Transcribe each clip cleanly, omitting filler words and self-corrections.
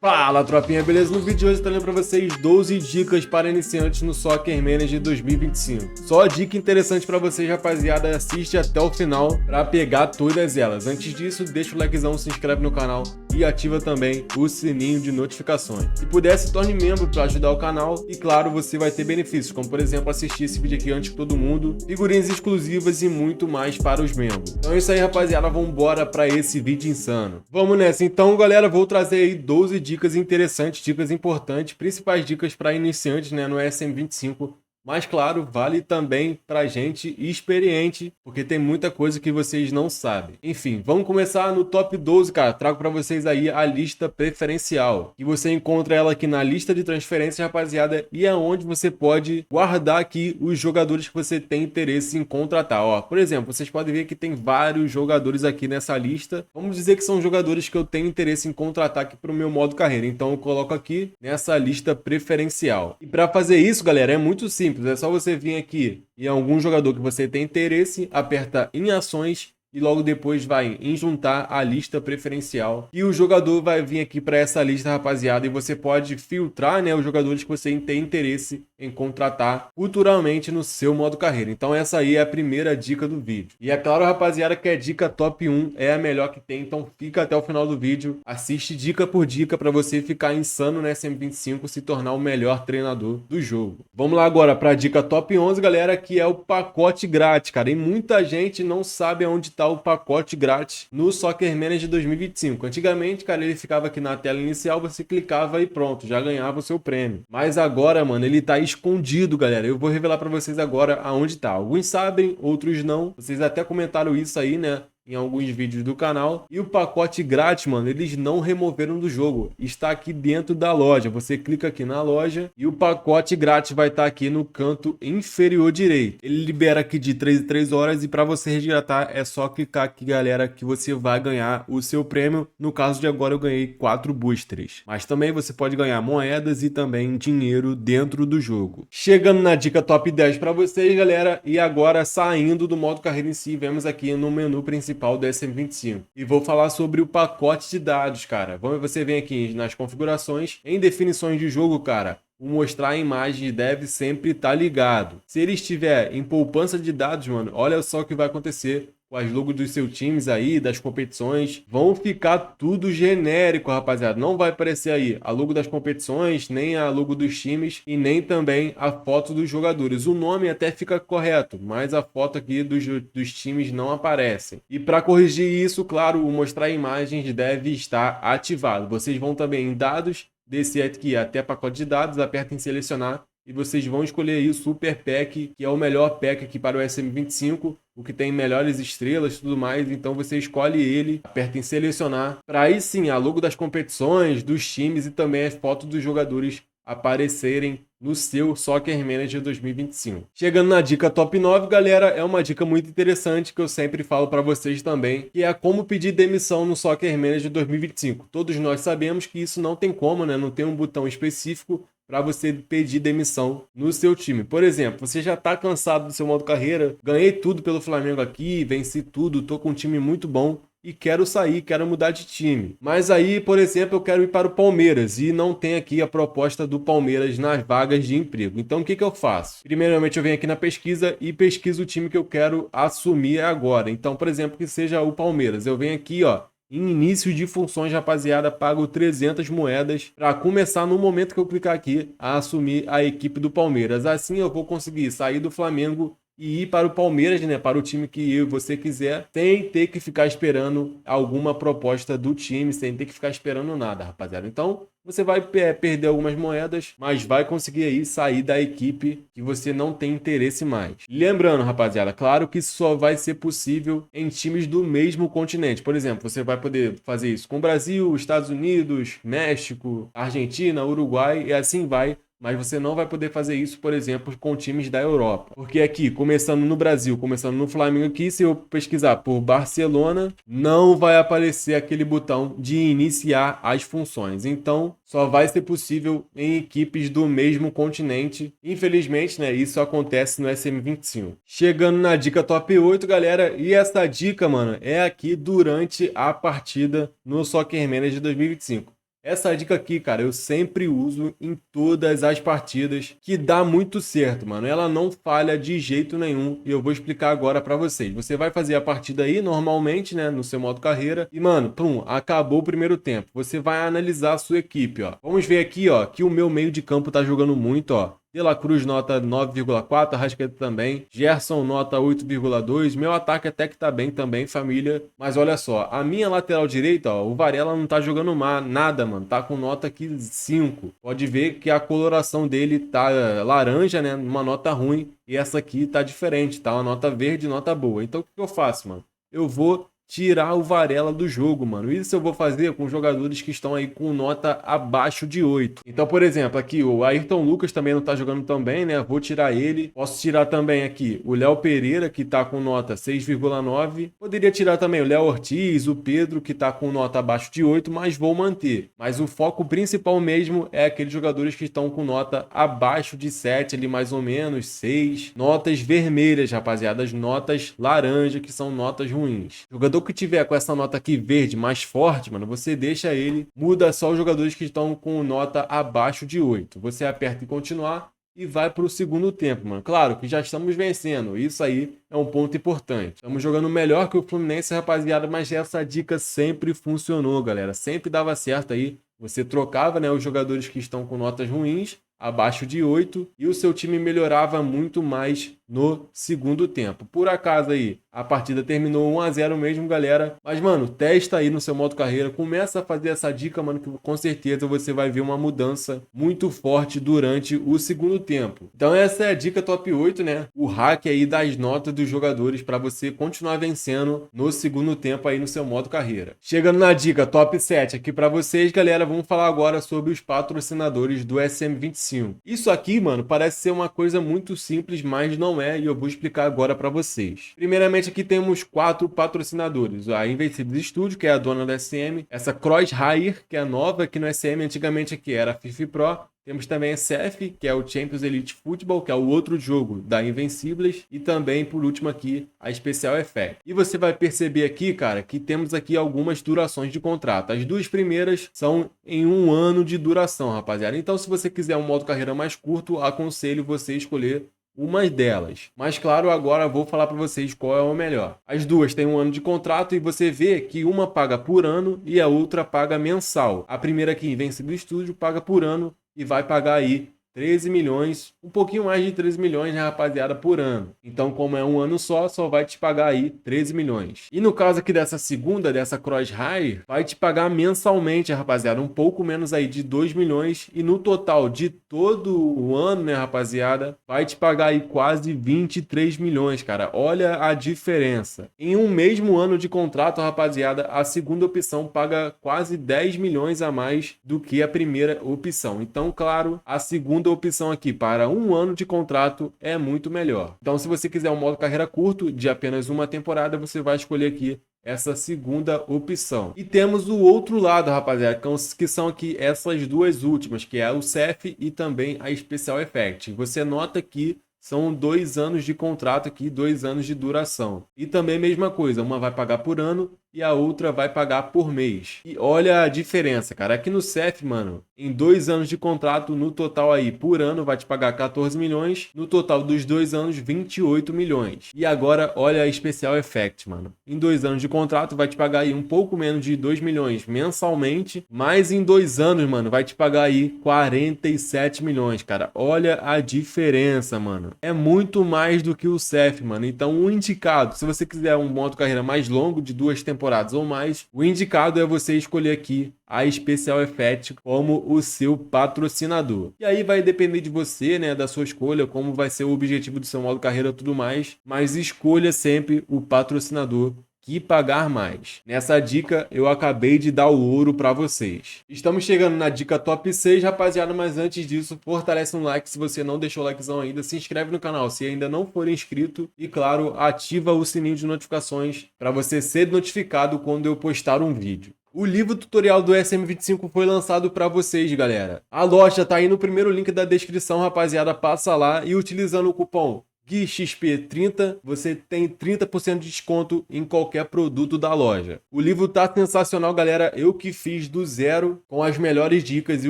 Fala, tropinha, beleza? No vídeo de hoje eu tô lendo pra vocês 12 dicas para iniciantes no Soccer Manager 2025. Só dica interessante pra vocês, rapaziada, assiste até o final pra pegar todas elas. Antes disso, deixa o likezão, se inscreve no canal e ativa também o sininho de notificações. Se puder, se torne membro para ajudar o canal e, claro, você vai ter benefícios, como por exemplo, assistir esse vídeo aqui antes que todo mundo, figurinhas exclusivas e muito mais para os membros. Então é isso aí, rapaziada, vamos embora para esse vídeo insano. Vamos nessa. Então, galera, vou trazer aí 12 dicas interessantes, dicas importantes, principais dicas para iniciantes, né, no SM25. Mas, claro, vale também pra gente experiente, porque tem muita coisa que vocês não sabem. Enfim, vamos começar no top 12, cara. Trago pra vocês aí a lista preferencial. E você encontra ela aqui na lista de transferências, rapaziada, e é onde você pode guardar aqui os jogadores que você tem interesse em contratar. Ó, por exemplo, vocês podem ver que tem vários jogadores aqui nessa lista. Vamos dizer que são jogadores que eu tenho interesse em contratar aqui pro meu modo carreira. Então eu coloco aqui nessa lista preferencial. E para fazer isso, galera, é muito simples. É só você vir aqui em algum jogador que você tem interesse, aperta em ações e logo depois vai em juntar a lista preferencial. E o jogador vai vir aqui para essa lista, rapaziada, e você pode filtrar, né, os jogadores que você tem interesse em contratar futuramente no seu modo carreira. Então essa aí é a primeira dica do vídeo. E é claro, rapaziada, que a dica top 1 é a melhor que tem, então fica até o final do vídeo, assiste dica por dica para você ficar insano no SM25, se tornar o melhor treinador do jogo. Vamos lá agora para a dica top 11, galera, que é o pacote grátis, cara. E muita gente não sabe aonde o pacote grátis no Soccer Manager 2025. Antigamente, cara, ele ficava aqui na tela inicial, você clicava e pronto, já ganhava o seu prêmio. Mas agora, mano, ele tá escondido, galera. Eu vou revelar pra vocês agora aonde tá. Alguns sabem, outros não. Vocês até comentaram isso aí, né, em alguns vídeos do canal. E o pacote grátis, mano, eles não removeram do jogo. Está aqui dentro da loja. Você clica aqui na loja e o pacote grátis vai estar aqui no canto inferior direito. Ele libera aqui de 3 em 3 horas e para você resgatar é só clicar aqui, galera, que você vai ganhar o seu prêmio. No caso de agora eu ganhei 4 boosters. Mas também você pode ganhar moedas e também dinheiro dentro do jogo. Chegando na dica top 10 para vocês, galera, e agora saindo do modo carreira em si, vemos aqui no menu principal do SM25. E vou falar sobre o pacote de dados, cara. Você vem aqui nas configurações, em definições de jogo, cara. O mostrar a imagem deve sempre estar ligado. Se ele estiver em poupança de dados, mano, olha só o que vai acontecer. Com as logos dos seus times aí, das competições, vão ficar tudo genérico, rapaziada. Não vai aparecer aí a logo das competições, nem a logo dos times e nem também a foto dos jogadores. O nome até fica correto, mas a foto aqui dos times não aparece. E para corrigir isso, claro, o mostrar imagens deve estar ativado. Vocês vão também em dados, descer aqui até pacote de dados, aperta em selecionar e vocês vão escolher aí o Super Pack, que é o melhor pack aqui para o SM25, o que tem melhores estrelas e tudo mais. Então você escolhe ele, aperta em selecionar, para aí sim a logo das competições, dos times e também as fotos dos jogadores aparecerem no seu Soccer Manager 2025. Chegando na dica top 9, galera, é uma dica muito interessante que eu sempre falo para vocês também, que é como pedir demissão no Soccer Manager 2025. Todos nós sabemos que isso não tem como, né? Não tem um botão específico para você pedir demissão no seu time. Por exemplo, você já tá cansado do seu modo carreira, ganhei tudo pelo Flamengo aqui, venci tudo, tô com um time muito bom e quero sair, quero mudar de time. Mas aí, por exemplo, eu quero ir para o Palmeiras e não tem aqui a proposta do Palmeiras nas vagas de emprego. Então, o que que eu faço? Primeiramente, eu venho aqui na pesquisa e pesquiso o time que eu quero assumir agora. Então, por exemplo, que seja o Palmeiras. Eu venho aqui, ó, em início de funções, rapaziada, pago 300 moedas para começar no momento que eu clicar aqui a assumir a equipe do Palmeiras. Assim eu vou conseguir sair do Flamengo e ir para o Palmeiras, né, para o time que você quiser, sem ter que ficar esperando alguma proposta do time, sem ter que ficar esperando nada, rapaziada. Então, você vai perder algumas moedas, mas vai conseguir aí sair da equipe que você não tem interesse mais. Lembrando, rapaziada, claro que isso só vai ser possível em times do mesmo continente. Por exemplo, você vai poder fazer isso com o Brasil, Estados Unidos, México, Argentina, Uruguai e assim vai. Mas você não vai poder fazer isso, por exemplo, com times da Europa. Porque aqui, começando no Brasil, começando no Flamengo aqui, se eu pesquisar por Barcelona, não vai aparecer aquele botão de iniciar as funções. Então, só vai ser possível em equipes do mesmo continente. Infelizmente, né, isso acontece no SM25. Chegando na dica top 8, galera, e essa dica, mano, é aqui durante a partida no Soccer Manager 2025. Essa dica aqui, cara, eu sempre uso em todas as partidas, que dá muito certo, mano. Ela não falha de jeito nenhum e eu vou explicar agora pra vocês. Você vai fazer a partida aí normalmente, né, no seu modo carreira e, mano, pum, acabou o primeiro tempo. Você vai analisar a sua equipe, ó. Vamos ver aqui, ó, que o meu meio de campo tá jogando muito, ó. De La Cruz nota 9,4, Arrascaeta também, Gerson nota 8,2, meu ataque até que tá bem também, família, mas olha só, a minha lateral direita, ó, o Varela não tá jogando nada, mano, tá com nota aqui 5, pode ver que a coloração dele tá laranja, né, uma nota ruim, e essa aqui tá diferente, tá uma nota verde, nota boa, então o que eu faço, mano? Eu vou tirar o Varela do jogo, mano. Isso eu vou fazer com jogadores que estão aí com nota abaixo de 8. Então, por exemplo, aqui o Ayrton Lucas também não tá jogando tão bem, né? Vou tirar ele. Posso tirar também aqui o Léo Pereira, que tá com nota 6,9. Poderia tirar também o Léo Ortiz, o Pedro, que tá com nota abaixo de 8, mas vou manter. Mas o foco principal mesmo é aqueles jogadores que estão com nota abaixo de 7, ali mais ou menos, 6. Notas vermelhas, rapaziada. As notas laranja, que são notas ruins. Jogador que tiver com essa nota aqui verde mais forte, mano, você deixa ele, muda só os jogadores que estão com nota abaixo de 8. Você aperta em continuar e vai para o segundo tempo, mano. Claro que já estamos vencendo, isso aí é um ponto importante. Estamos jogando melhor que o Fluminense, rapaziada, mas essa dica sempre funcionou, galera. Sempre dava certo aí. Você trocava, né, os jogadores que estão com notas ruins, abaixo de 8, e o seu time melhorava muito mais no segundo tempo. Por acaso aí, a partida terminou 1-0 mesmo, galera. Mas, mano, testa aí no seu modo carreira. Começa a fazer essa dica, mano, que com certeza você vai ver uma mudança muito forte durante o segundo tempo. Então essa é a dica top 8, né? O hack aí das notas dos jogadores para você continuar vencendo no segundo tempo aí no seu modo carreira. Chegando na dica top 7 aqui para vocês, galera, vamos falar agora sobre os patrocinadores do SM25. Isso aqui, mano, parece ser uma coisa muito simples, mas não é, e eu vou explicar agora para vocês. Primeiramente, aqui temos 4 patrocinadores. A Invencibles Studio, que é a dona da SM. Essa Crosshair, que é nova aqui no SM. Antigamente aqui era a FIFA Pro. Temos também a CF, que é o Champions Elite Football, que é o outro jogo da Invencibles. E também, por último aqui, a Special Effect. E você vai perceber aqui, cara, que temos aqui algumas durações de contrato. As duas primeiras são em 1 ano de duração, rapaziada. Então, se você quiser um modo carreira mais curto, aconselho você escolher uma delas. Mas claro, agora vou falar para vocês qual é o melhor. As duas têm 1 ano de contrato e você vê que uma paga por ano e a outra paga mensal. A primeira aqui, Invencible Studio, paga por ano e vai pagar aí 13 milhões, um pouquinho mais de 13 milhões, né, rapaziada, por ano. Então, como é 1 ano só vai te pagar aí 13 milhões. E no caso aqui dessa segunda, dessa Crosshair, vai te pagar mensalmente, rapaziada, um pouco menos aí de 2 milhões. E no total de todo o ano, né, rapaziada, vai te pagar aí quase 23 milhões, cara. Olha a diferença. Em um mesmo ano de contrato, rapaziada, a segunda opção paga quase 10 milhões a mais do que a primeira opção. Então, claro, a segunda opção aqui para 1 ano de contrato é muito melhor. Então, se você quiser um modo carreira curto de apenas uma temporada, você vai escolher aqui essa segunda opção. E temos o outro lado, rapaziada, que são aqui essas duas últimas, que é o CEF e também a Special Effect. Você nota que são 2 anos de contrato aqui, 2 anos de duração. E também mesma coisa, uma vai pagar por ano e a outra vai pagar por mês. E olha a diferença, cara. Aqui no CEF, mano, em 2 anos de contrato, no total aí, por ano, vai te pagar 14 milhões. No total dos 2 anos, 28 milhões. E agora, olha a Special Effect, mano. Em 2 anos de contrato, vai te pagar aí um pouco menos de 2 milhões mensalmente. Mas em 2 anos, mano, vai te pagar aí 47 milhões, cara. Olha a diferença, mano. É muito mais do que o CEF, mano. Então, o indicado, se você quiser um modo carreira mais longo, de 2 temporadas ou mais, o indicado é você escolher aqui a Special Effect como o seu patrocinador. E aí vai depender de você, né, da sua escolha, como vai ser o objetivo do seu modo carreira e tudo mais, mas escolha sempre o patrocinador que pagar mais. Nessa dica eu acabei de dar o ouro para vocês. Estamos chegando na dica top 6, rapaziada, mas antes disso, fortalece um like se você não deixou o likezão ainda, se inscreve no canal se ainda não for inscrito e, claro, ativa o sininho de notificações para você ser notificado quando eu postar um vídeo. O livro tutorial do SM25 foi lançado para vocês, galera. A loja tá aí no primeiro link da descrição, rapaziada, passa lá e utilizando o cupom Gui XP 30, você tem 30% de desconto em qualquer produto da loja. O livro tá sensacional, galera. Eu que fiz do zero com as melhores dicas e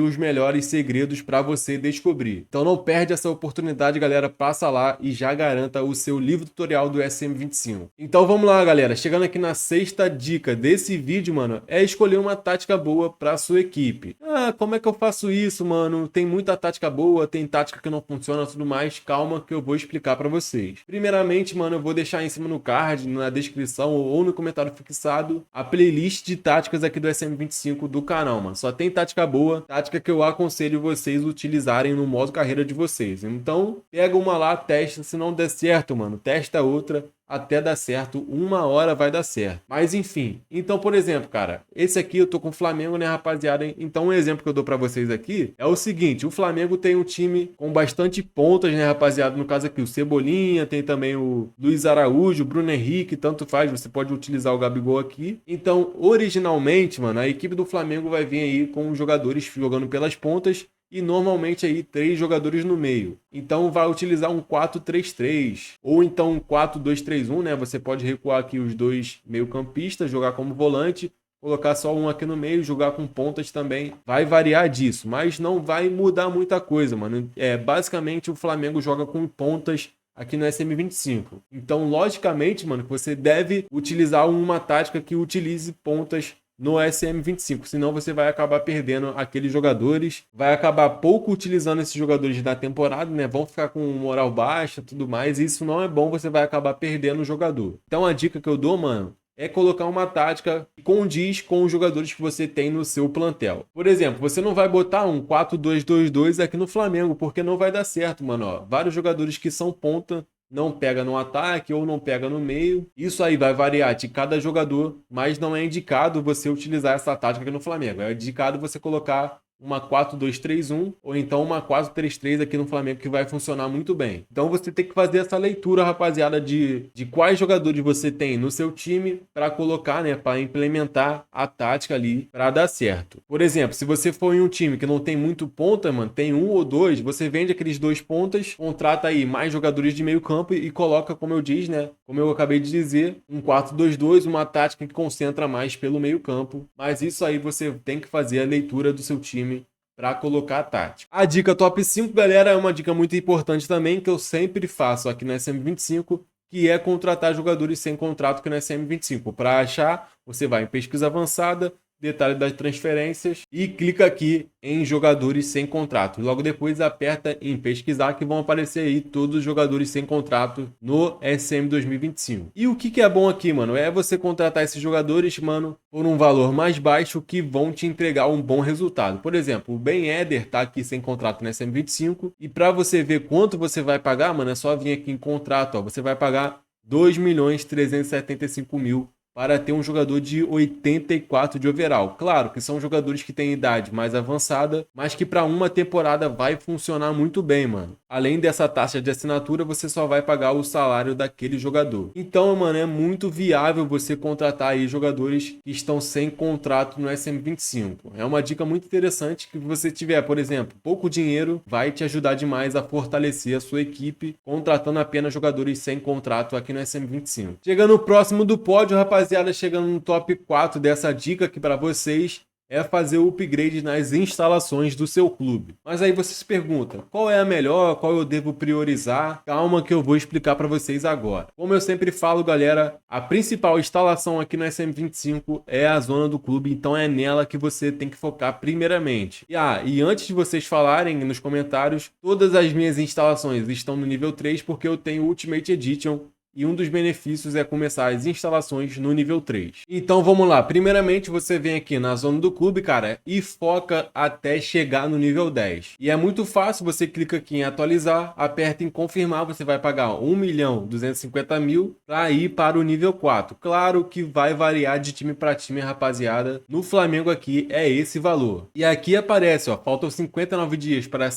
os melhores segredos para você descobrir. Então não perde essa oportunidade, galera. Passa lá e já garanta o seu livro tutorial do SM25. Então vamos lá, galera. Chegando aqui na sexta dica desse vídeo, mano, é escolher uma tática boa para sua equipe. Ah, como é que eu faço isso, mano? Tem muita tática boa, tem tática que não funciona, tudo mais. Calma que eu vou explicar para vocês. Primeiramente, mano, eu vou deixar em cima no card, na descrição ou no comentário fixado a playlist de táticas aqui do SM25 do canal, mano. Só tem tática boa, tática que eu aconselho vocês utilizarem no modo carreira de vocês. Então, pega uma lá, testa, se não der certo, mano, testa outra. Até dar certo, uma hora vai dar certo. Mas enfim, então por exemplo, cara, esse aqui eu tô com o Flamengo, né, rapaziada? Então um exemplo que eu dou pra vocês aqui é o seguinte, o Flamengo tem um time com bastante pontas, né, rapaziada? No caso aqui o Cebolinha, tem também o Luiz Araújo, o Bruno Henrique, tanto faz, você pode utilizar o Gabigol aqui. Então, originalmente, mano, a equipe do Flamengo vai vir aí com os jogadores jogando pelas pontas, e normalmente aí 3 jogadores no meio. Então vai utilizar um 4-3-3 ou então um 4-2-3-1, né? Você pode recuar aqui os dois meio-campistas, jogar como volante, colocar só um aqui no meio, jogar com pontas também. Vai variar disso, mas não vai mudar muita coisa, mano. Basicamente o Flamengo joga com pontas aqui no SM25. Então, logicamente, mano, você deve utilizar uma tática que utilize pontas no SM25, senão você vai acabar perdendo aqueles jogadores, vai acabar pouco utilizando esses jogadores da temporada, né? Vão ficar com moral baixa, tudo mais, e isso não é bom, você vai acabar perdendo o jogador. Então a dica que eu dou, mano, é colocar uma tática que condiz com os jogadores que você tem no seu plantel. Por exemplo, você não vai botar um 4-2-2-2 aqui no Flamengo, porque não vai dar certo, mano. Ó, vários jogadores que são ponta não pega no ataque ou não pega no meio. Isso aí vai variar de cada jogador, mas não é indicado você utilizar essa tática aqui no Flamengo. É indicado você colocar uma 4-2-3-1 ou então uma 4-3-3 aqui no Flamengo, que vai funcionar muito bem. Então você tem que fazer essa leitura, rapaziada, de quais jogadores você tem no seu time para colocar, né, para implementar a tática ali para dar certo. Por exemplo, se você for em um time que não tem muito ponta, mano, tem um ou dois, você vende aqueles 2 pontas, contrata aí mais jogadores de meio campo e coloca, como eu disse, né, como eu acabei de dizer, um 4-2-2, uma tática que concentra mais pelo meio campo. Mas isso aí você tem que fazer a leitura do seu time para colocar a tática. A dica top 5, galera, é uma dica muito importante também, que eu sempre faço aqui no SM25, que é contratar jogadores sem contrato aqui no SM25. Para achar, você vai em pesquisa avançada, detalhe das transferências e clica aqui em jogadores sem contrato. Logo depois aperta em pesquisar, que vão aparecer aí todos os jogadores sem contrato no SM 2025. E o que é bom aqui, mano, é você contratar esses jogadores, mano, por um valor mais baixo, que vão te entregar um bom resultado. Por exemplo, o Ben Yedder tá aqui sem contrato no SM 25 e para você ver quanto você vai pagar, mano, é só vir aqui em contrato, ó, você vai pagar 2.375.000 para ter um jogador de 84 de overall. Claro que são jogadores que têm idade mais avançada, mas que para uma temporada vai funcionar muito bem, mano. Além dessa taxa de assinatura, você só vai pagar o salário daquele jogador. Então, mano, é muito viável você contratar aí jogadores que estão sem contrato no SM25. É uma dica muito interessante, que você tiver, por exemplo, pouco dinheiro, vai te ajudar demais a fortalecer a sua equipe, contratando apenas jogadores sem contrato aqui no SM25. Chegando no próximo do pódio, rapaziada, chegando no top 4 dessa dica aqui para vocês, é fazer o upgrade nas instalações do seu clube. Mas aí você se pergunta, qual é a melhor, qual eu devo priorizar? Calma que eu vou explicar para vocês agora. Como eu sempre falo, galera, a principal instalação aqui no SM25 é a zona do clube, então é nela que você tem que focar primeiramente. E antes de vocês falarem nos comentários, todas as minhas instalações estão no nível 3 porque eu tenho Ultimate Edition, e um dos benefícios é começar as instalações no nível 3. Então vamos lá, primeiramente você vem aqui na zona do clube, cara, e foca até chegar no nível 10. E é muito fácil, você clica aqui em atualizar, aperta em confirmar, você vai pagar 1.250.000 para ir para o nível 4. Claro que vai variar de time para time, rapaziada. No Flamengo aqui é esse valor. E aqui aparece, ó, faltam 59 dias para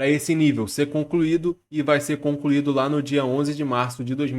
esse nível ser concluído, e vai ser concluído lá no dia 11 de março de 2024.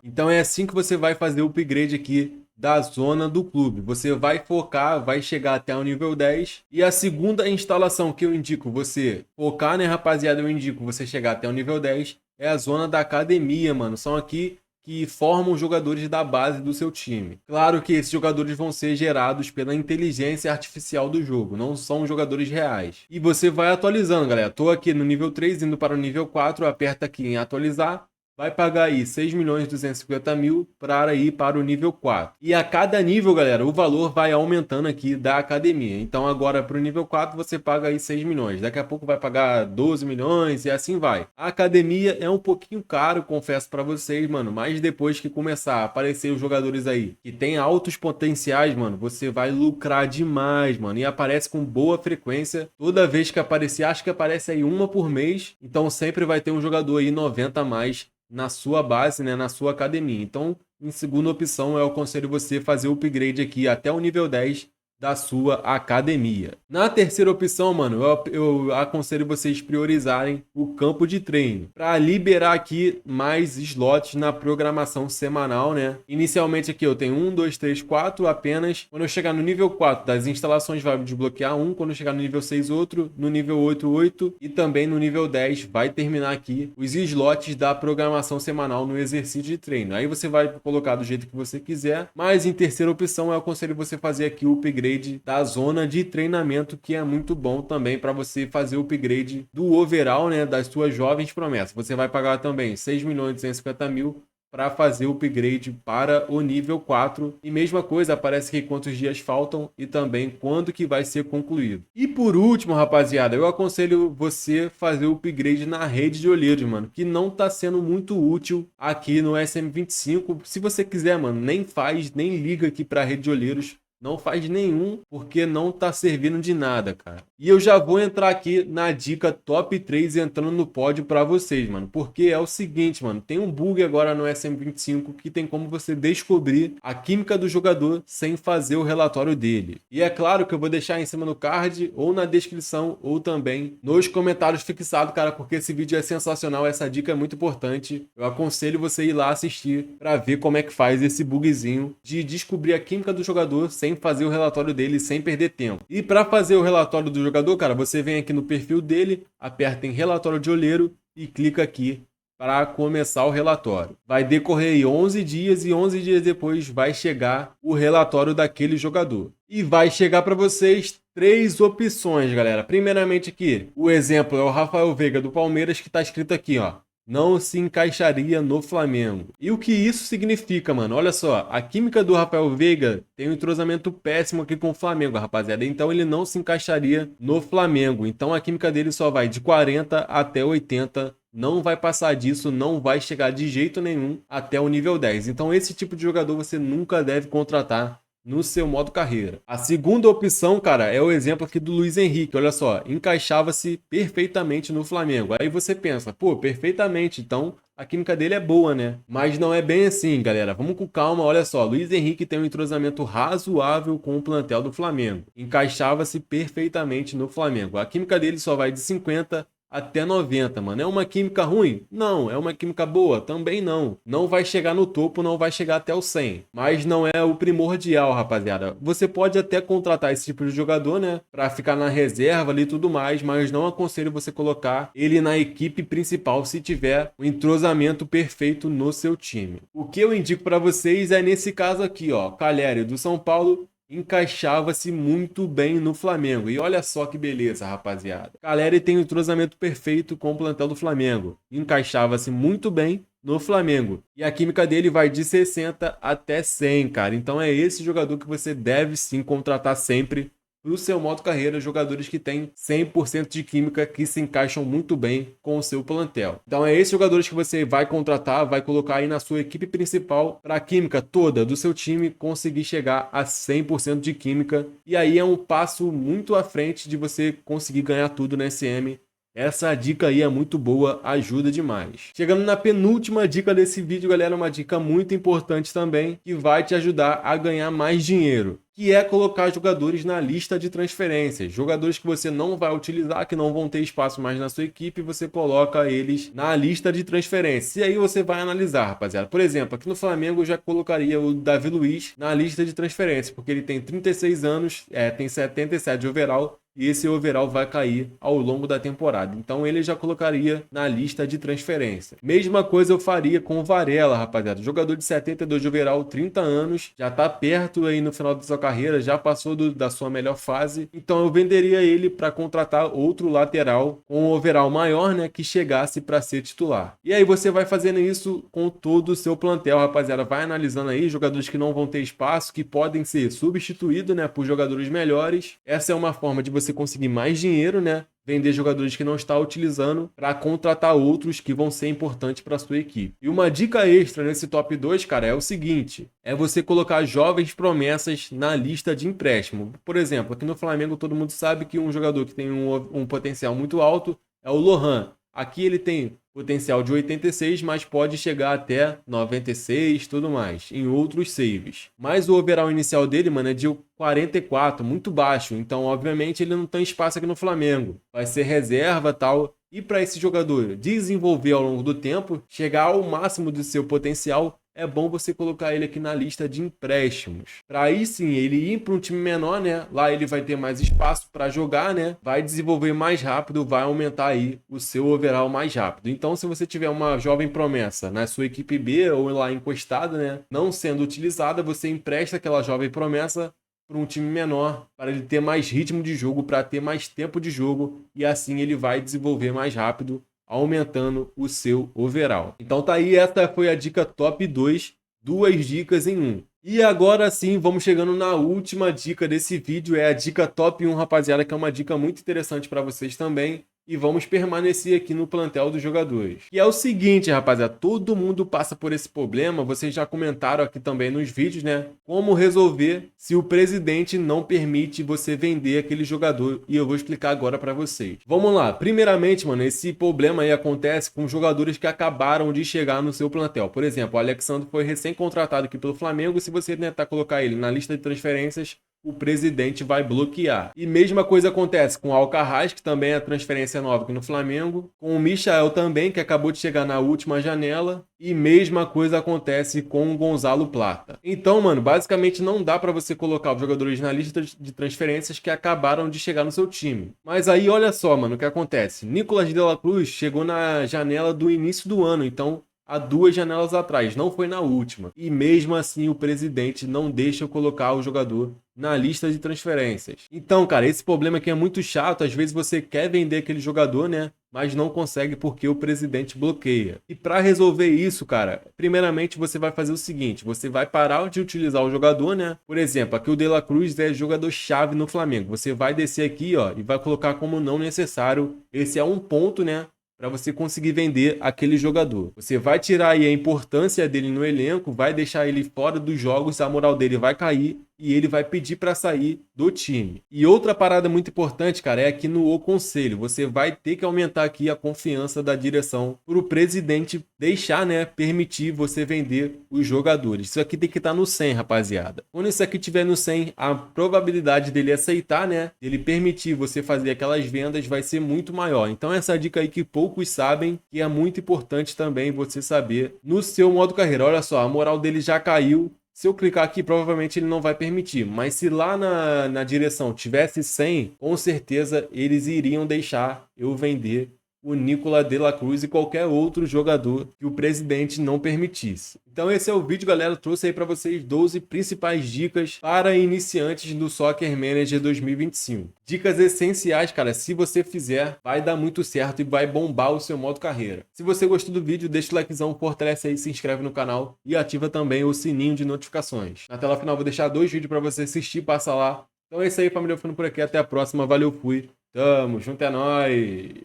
Então é assim que você vai fazer o upgrade aqui da zona do clube. Você vai focar, vai chegar até o nível 10. E a segunda instalação que eu indico você focar, né, rapaziada, eu indico você chegar até o nível 10, é a zona da academia, mano. São aqui que formam os jogadores da base do seu time. Claro que esses jogadores vão ser gerados pela inteligência artificial do jogo, não são jogadores reais. E você vai atualizando, galera. Tô aqui no nível 3, indo para o nível 4, aperta aqui em atualizar. Vai pagar aí 6.250.000 para ir para o nível 4. E a cada nível, galera, o valor vai aumentando aqui da academia. Então agora para o nível 4 você paga aí 6 milhões. Daqui a pouco vai pagar 12 milhões e assim vai. A academia é um pouquinho caro, confesso para vocês, mano. Mas depois que começar a aparecer os jogadores aí que tem altos potenciais, mano, você vai lucrar demais, mano. E aparece com boa frequência. Toda vez que aparecer, acho que aparece aí uma por mês. Então sempre vai ter um jogador aí 90 a mais na sua base, né, na sua academia. Então, em segunda opção, eu aconselho você fazer o upgrade aqui até o nível 10 da sua academia. Na terceira opção, mano, eu aconselho vocês priorizarem o campo de treino para liberar aqui mais slots na programação semanal, né? Inicialmente aqui eu tenho 1, 2, 3, 4 apenas. Quando eu chegar no nível 4 das instalações vai desbloquear um, quando eu chegar no nível 6 outro, no nível 8 8 e também no nível 10 vai terminar aqui os slots da programação semanal no exercício de treino. Aí você vai colocar do jeito que você quiser, mas em terceira opção eu aconselho você fazer aqui o upgrade da zona de treinamento, que é muito bom também para você fazer o upgrade do overall, né, das suas jovens promessas. Você vai pagar também 6.250.000 para fazer o upgrade para o nível 4. E mesma coisa, aparece aqui quantos dias faltam e também quando que vai ser concluído. E por último, rapaziada, eu aconselho você fazer o upgrade na rede de olheiros, mano, que não tá sendo muito útil aqui no SM25. Se você quiser, mano, nem liga aqui para a rede de olheiros. Não faz nenhum, porque não tá servindo de nada, cara. E eu já vou entrar aqui na dica top 3 entrando no pódio para vocês, mano. Porque é o seguinte, mano. Tem um bug agora no SM25 que tem como você descobrir a química do jogador sem fazer o relatório dele. E é claro que eu vou deixar em cima no card, ou na descrição, ou também nos comentários fixados, cara. Porque esse vídeo é sensacional, essa dica é muito importante. Eu aconselho você ir lá assistir para ver como é que faz esse bugzinho de descobrir a química do jogador sem fazer o relatório dele, sem perder tempo. E para fazer o relatório do jogador, cara, você vem aqui no perfil dele, aperta em relatório de olheiro e clica aqui para começar o relatório. Vai decorrer 11 dias e 11 dias depois vai chegar o relatório daquele jogador. E vai chegar para vocês 3 opções, galera. Primeiramente aqui, o exemplo é o Rafael Veiga do Palmeiras, que está escrito aqui, ó. Não se encaixaria no Flamengo. E o que isso significa, mano? Olha só, a química do Rafael Veiga tem um entrosamento péssimo aqui com o Flamengo, rapaziada. Então ele não se encaixaria no Flamengo. Então a química dele só vai de 40 até 80. Não vai passar disso, não vai chegar de jeito nenhum até o nível 10. Então esse tipo de jogador você nunca deve contratar no seu modo carreira. A segunda opção, cara, é o exemplo aqui do Luiz Henrique. Olha só, encaixava-se perfeitamente no Flamengo. Aí você pensa, pô, perfeitamente, então a química dele é boa, né? Mas não é bem assim, galera. Vamos com calma, olha só. Luiz Henrique tem um entrosamento razoável com o plantel do Flamengo. Encaixava-se perfeitamente no Flamengo. A química dele só vai de 50 até 90, mano. É uma química ruim? Não. É uma química boa? Também não. Não vai chegar no topo, não vai chegar até o 100. Mas não é o primordial, rapaziada. Você pode até contratar esse tipo de jogador, né? Pra ficar na reserva ali e tudo mais, mas não aconselho você colocar ele na equipe principal se tiver o entrosamento perfeito no seu time. O que eu indico pra vocês é nesse caso aqui, ó. Calhério do São Paulo encaixava-se muito bem no Flamengo. E olha só que beleza, rapaziada. Caleri tem um entrosamento perfeito com o plantel do Flamengo. Encaixava-se muito bem no Flamengo. E a química dele vai de 60 até 100, cara. Então é esse jogador que você deve sim contratar sempre para o seu modo carreira, jogadores que têm 100% de química, que se encaixam muito bem com o seu plantel. Então é esses jogadores que você vai contratar, vai colocar aí na sua equipe principal para a química toda do seu time conseguir chegar a 100% de química. E aí é um passo muito à frente de você conseguir ganhar tudo na SM. Essa dica aí é muito boa, ajuda demais. Chegando na penúltima dica desse vídeo, galera, uma dica muito importante também, que vai te ajudar a ganhar mais dinheiro, que é colocar jogadores na lista de transferências. Jogadores que você não vai utilizar, que não vão ter espaço mais na sua equipe, você coloca eles na lista de transferências. E aí você vai analisar, rapaziada. Por exemplo, aqui no Flamengo eu já colocaria o Davi Luiz na lista de transferências, porque ele tem 36 anos, tem 77 de overall, e esse overall vai cair ao longo da temporada. Então ele já colocaria na lista de transferência. Mesma coisa eu faria com o Varela, rapaziada. Jogador de 72 de overall, 30 anos, já tá perto aí no final da sua carreira, já passou da sua melhor fase. Então eu venderia ele para contratar outro lateral com um overall maior, né, que chegasse para ser titular. E aí você vai fazendo isso com todo o seu plantel, rapaziada. Vai analisando aí jogadores que não vão ter espaço, que podem ser substituídos, né, por jogadores melhores. Essa é uma forma de você conseguir mais dinheiro, né? Vender jogadores que não está utilizando para contratar outros que vão ser importantes para sua equipe. E uma dica extra nesse top 2, cara, é o seguinte: é você colocar jovens promessas na lista de empréstimo. Por exemplo, aqui no Flamengo todo mundo sabe que um jogador que tem um potencial muito alto é o Lohan. Aqui ele tem potencial de 86, mas pode chegar até 96 e tudo mais, em outros saves. Mas o overall inicial dele, mano, é de 44, muito baixo. Então, obviamente, ele não tem espaço aqui no Flamengo. Vai ser reserva e tal. E para esse jogador desenvolver ao longo do tempo, chegar ao máximo do seu potencial, é bom você colocar ele aqui na lista de empréstimos. Para aí sim, ele ir para um time menor, né? Lá ele vai ter mais espaço para jogar, né? Vai desenvolver mais rápido, vai aumentar aí o seu overall mais rápido. Então, se você tiver uma jovem promessa na sua equipe B ou lá encostada, né? Não sendo utilizada, você empresta aquela jovem promessa para um time menor, para ele ter mais ritmo de jogo, para ter mais tempo de jogo, e assim ele vai desenvolver mais rápido, aumentando o seu overall. Então tá aí, essa foi a dica top 2, 2 dicas em 1. E agora sim, vamos chegando na última dica desse vídeo, é a dica top 1, rapaziada, que é uma dica muito interessante para vocês também. E vamos permanecer aqui no plantel dos jogadores. E é o seguinte, rapaziada, todo mundo passa por esse problema, vocês já comentaram aqui também nos vídeos, né? Como resolver se o presidente não permite você vender aquele jogador, e eu vou explicar agora para vocês. Vamos lá, primeiramente, mano, esse problema aí acontece com jogadores que acabaram de chegar no seu plantel. Por exemplo, o Alexandre foi recém-contratado aqui pelo Flamengo, se você tentar colocar ele na lista de transferências, o presidente vai bloquear. E mesma coisa acontece com o Alcaraz, que também é transferência nova aqui no Flamengo, com o Michael também, que acabou de chegar na última janela, e mesma coisa acontece com o Gonzalo Plata. Então, mano, basicamente não dá para você colocar os jogadores na lista de transferências que acabaram de chegar no seu time. Mas aí, olha só, mano, o que acontece. Nicolas de la Cruz chegou na janela do início do ano, então há 2 janelas atrás, não foi na última. E mesmo assim o presidente não deixa eu colocar o jogador na lista de transferências. Então, cara, esse problema aqui é muito chato. Às vezes você quer vender aquele jogador, né? Mas não consegue porque o presidente bloqueia. E para resolver isso, cara, primeiramente você vai fazer o seguinte: você vai parar de utilizar o jogador, né? Por exemplo, aqui o De La Cruz é jogador-chave no Flamengo. Você vai descer aqui, ó, e vai colocar como não necessário. Esse é um ponto, né? Para você conseguir vender aquele jogador. Você vai tirar aí a importância dele no elenco, vai deixar ele fora dos jogos, a moral dele vai cair e ele vai pedir para sair do time. E outra parada muito importante, cara, é aqui no conselho. Você vai ter que aumentar aqui a confiança da direção para o presidente deixar, né, permitir você vender os jogadores. Isso aqui tem que estar no 100, rapaziada. Quando isso aqui tiver no 100, a probabilidade dele aceitar, né, dele permitir você fazer aquelas vendas vai ser muito maior. Então essa dica aí que poucos sabem, que é muito importante também você saber no seu modo carreira. Olha só, a moral dele já caiu. Se eu clicar aqui, provavelmente ele não vai permitir. Mas se lá na direção tivesse 100, com certeza eles iriam deixar eu vender o Nicolas de la Cruz e qualquer outro jogador que o presidente não permitisse. Então esse é o vídeo, galera. Eu trouxe aí para vocês 12 principais dicas para iniciantes do Soccer Manager 2025. Dicas essenciais, cara. Se você fizer, vai dar muito certo e vai bombar o seu modo carreira. Se você gostou do vídeo, deixa o likezão, fortalece aí, se inscreve no canal e ativa também o sininho de notificações. Na tela final vou deixar 2 vídeos para você assistir, passa lá. Então é isso aí, família. Eu ficando por aqui. Até a próxima. Valeu, fui. Tamo junto, é nóis.